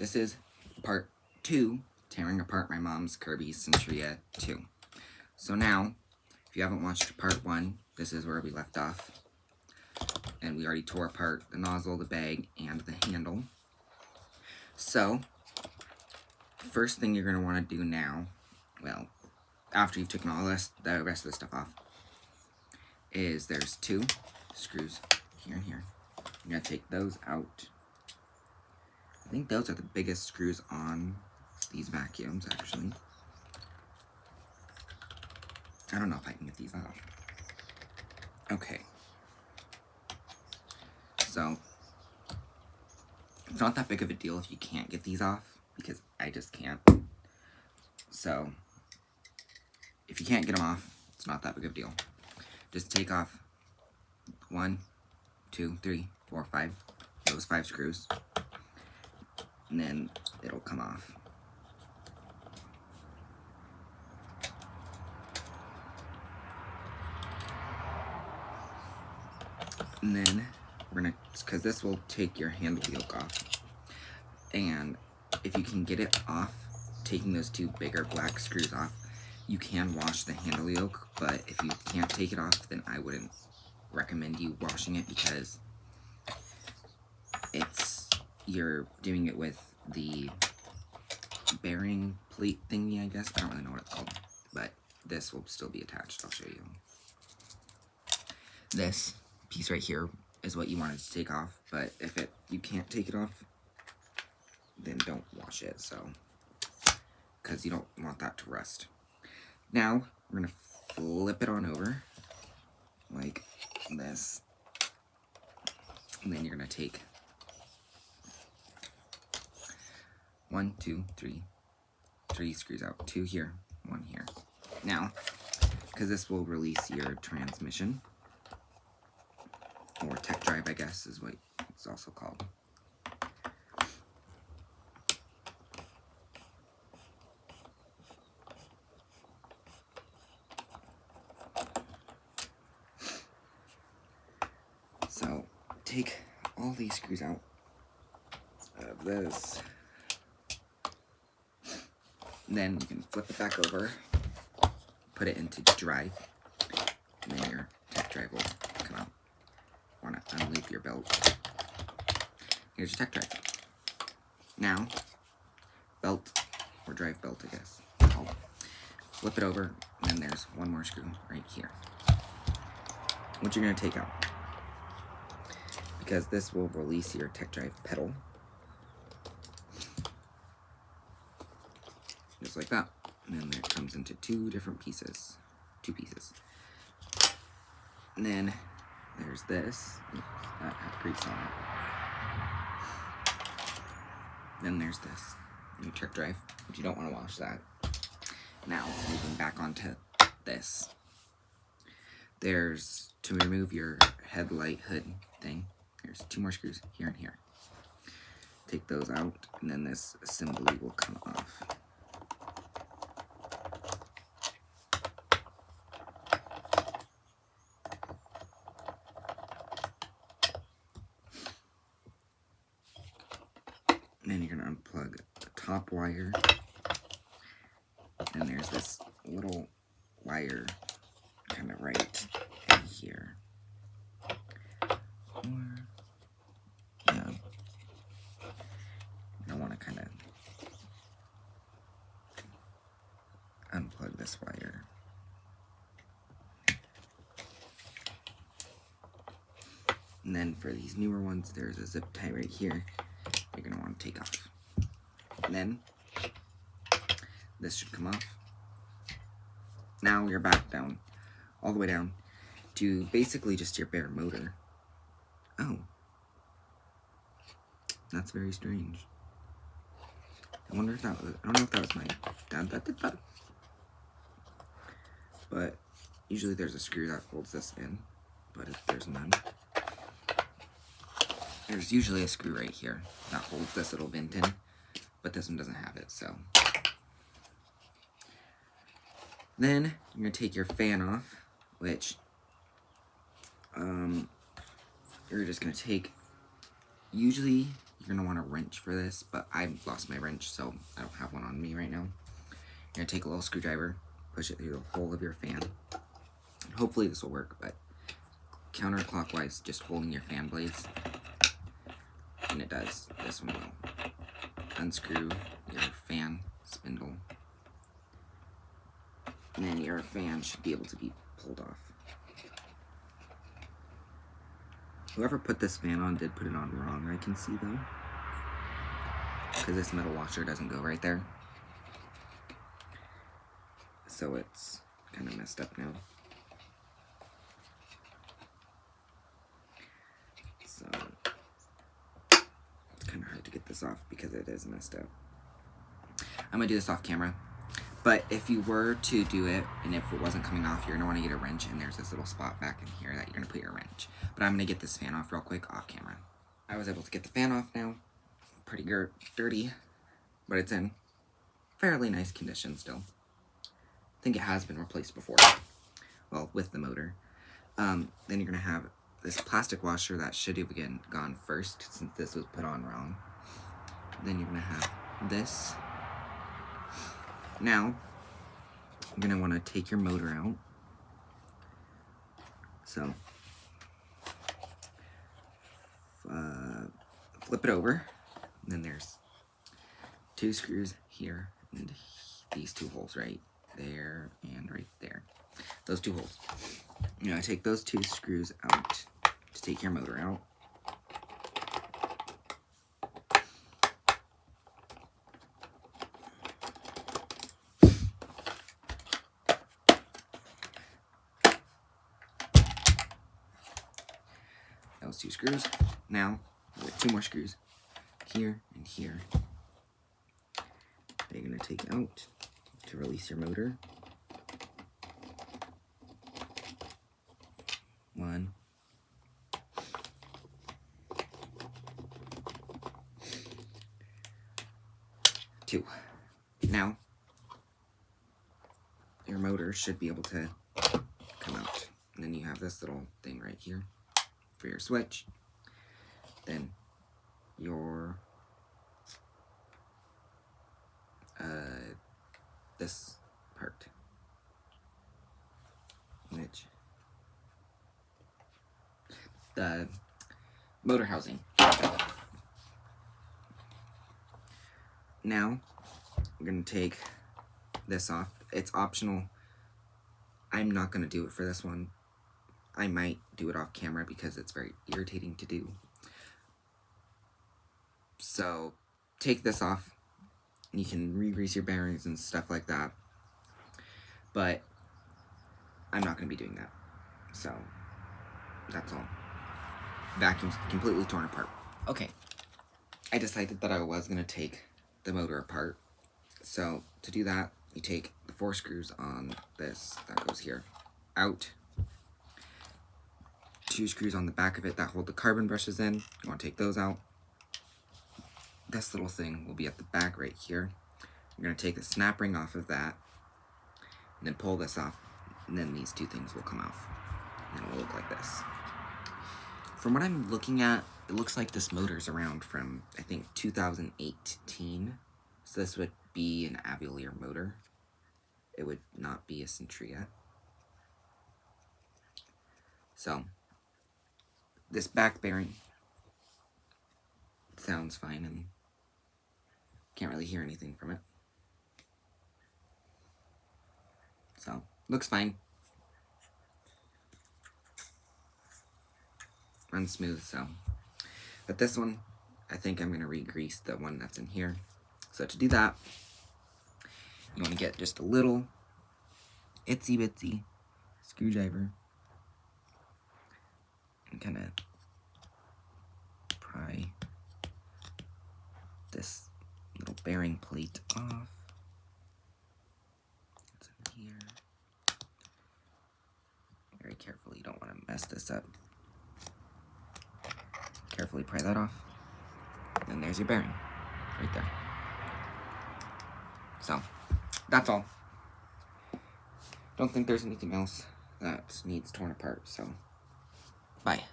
this is part 2, tearing apart my mom's Kirby Sentria 2. So now, if you haven't watched part 1, this is where we left off. And we already tore apart the nozzle, the bag, and the handle. So, first thing you're going to want to do now, well, after you've taken all the rest of the stuff off, is there's 2 screws here and here. You're going to take those out. I think those are the biggest screws on these vacuums, actually. I don't know if I can get these off. Okay. So, it's not that big of a deal if you can't get these off, because I just can't. So, if you can't get them off, it's not that big of a deal. Just take off 1, 2, 3, 4, 5, those 5 screws, and then it'll come off. And then we're gonna, because this will take your handle yoke off, and if you can get it off, taking those 2 bigger black screws off, you can wash the handle yoke, but if you can't take it off, then I wouldn't recommend you washing it, because you're doing it with the bearing plate thingy, I guess. I don't really know what it's called, but this will still be attached. I'll show you. This piece right here is what you wanted to take off, but if you can't take it off, then don't wash it, so, because you don't want that to rust. Now, we're going to flip it on over, like this, and then you're going to take 1, 2, 3 screws out, 2 here, 1 here. Now, because this will release your transmission, or tech drive, I guess, is what it's also called. So, take all these screws out of this. Then you can flip it back over, put it into drive, and then your tech drive will come out. Want to unloop your belt. Here's your tech drive. Now, belt, or drive belt, I guess. I'll flip it over, and then there's 1 more screw right here. What you're going to take out, because this will release your tech drive pedal. Just like that. And then it comes into 2 different pieces. 2 pieces. And then there's this. Oops, that had grease on it. Then there's this. Your tech drive, but you don't want to wash that. Now, moving back onto this. There's, to remove your headlight hood thing, there's 2 more screws here and here. Take those out, and then this assembly will come off. And then you're going to unplug the top wire. And there's this little wire kind of right in here. Or, yeah. I want to kind of unplug this wire. And then for these newer ones, there's a zip tie right here. You're going to want to take off. And then this should come off. Now you're back down, all the way down to basically just your bare motor. Oh, that's very strange. I wonder if that was, I don't know if that was my dad that did that. But usually there's a screw that holds this in, but if there's none, there's usually a screw right here that holds this little vent in, but this one doesn't have it, so. Then you're going to take your fan off, which you're just going to take, usually you're going to want a wrench for this, but I've lost my wrench, so I don't have one on me right now. You're going to take a little screwdriver, push it through the hole of your fan. And hopefully this will work, but counterclockwise, just holding your fan blades. And it does. This one will unscrew your fan spindle. And then your fan should be able to be pulled off. Whoever put this fan on did put it on wrong, I can see though. Because this metal washer doesn't go right there. So it's kind of messed up now. So it's kind of hard to get this off because it is messed up. I'm going to do this off camera. But if you were to do it, and if it wasn't coming off, you're going to want to get a wrench, and there's this little spot back in here that you're going to put your wrench. But I'm going to get this fan off real quick off camera. I was able to get the fan off now. Pretty dirty, but it's in fairly nice condition still. I think it has been replaced before. Well, with the motor. Then you're going to have this plastic washer that should have again gone first, since this was put on wrong. Then you're going to have this. Now, you're going to want to take your motor out. So, flip it over. And then there's 2 screws here and these 2 holes right there and right there. Those 2 holes. You're going to take those 2 screws out to take your motor out. Those 2 screws. Now, there are 2 more screws here and here that you're going to take out to release your motor. 1, 2. Now, your motor should be able to come out. And then you have this little thing right here for your switch. Then your this part, which the motor housing. Now we're going to take this off. It's optional. I'm not going to do it for this one. I might do it off camera because it's very irritating to do. So take this off. You can re-grease your bearings and stuff like that. But I'm not going to be doing that. So that's all. Vacuum's completely torn apart. Okay. I decided that I was going to take the motor apart. So to do that, you take the 4 screws on this that goes here out. 2 screws on the back of it that hold the carbon brushes in. You want to take those out. This little thing will be at the back right here. You're going to take the snap ring off of that and then pull this off, and then these 2 things will come off and it will look like this. From what I'm looking at, it looks like this motor's around from, I think, 2018. So this would be an Avulier motor. It would not be a Sentria. So this back bearing sounds fine and can't really hear anything from it. So, looks fine. Runs smooth, so. But this one, I think I'm going to re-grease the one that's in here. So to do that, you want to get just a little itsy bitsy screwdriver and kind of pry this little bearing plate off. It's in here. Very carefully, you don't want to mess this up. Carefully pry that off. And then there's your bearing right there. So, that's all. Don't think there's anything else that needs torn apart, so bye.